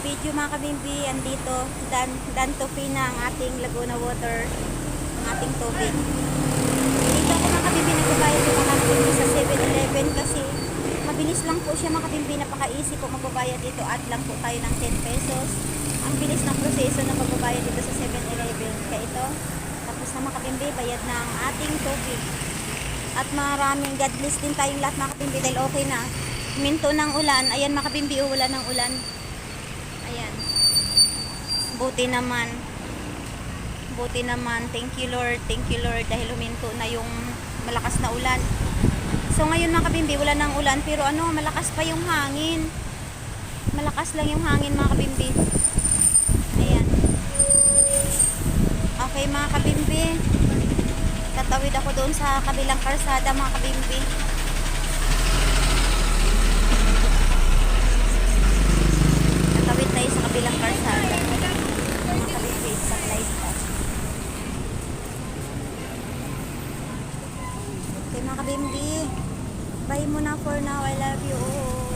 video mga kabimbi, andito dan to na ang ating Laguna Water, ang ating tubig. Dito ako mga kabimbi nagbabayad yung mga kabimbi sa 7-Eleven kasi mabilis lang po siya mga kabimbi, napaka-easy po magbabayad dito, add lang po tayo ng 10 pesos. Ang bilis ng proseso ng pagbabayad dito sa 7-Eleven. Kaya ito, tapos na mga kabimbi, bayad na ang ating tubig. At maraming God bless din tayong lahat mga kabimbi dahil okay na. Minto ng ulan. Ayan mga kabimbi, wala ng ulan. Ayan. Buti naman. Buti naman. Thank you Lord. Thank you Lord dahil huminto na yung malakas na ulan. So ngayon mga kabimbi, wala ng ulan pero ano, malakas pa yung hangin. Malakas lang yung hangin mga kabimbi. Ayan. Okay mga kabimbi. Tatawid ako doon sa kabilang karsada mga kabimbi. Tatawid tayo sa kabilang karsada. Mga kabimbi, sa light pa. Okay mga kabimbi. Bye muna for now. I love you all.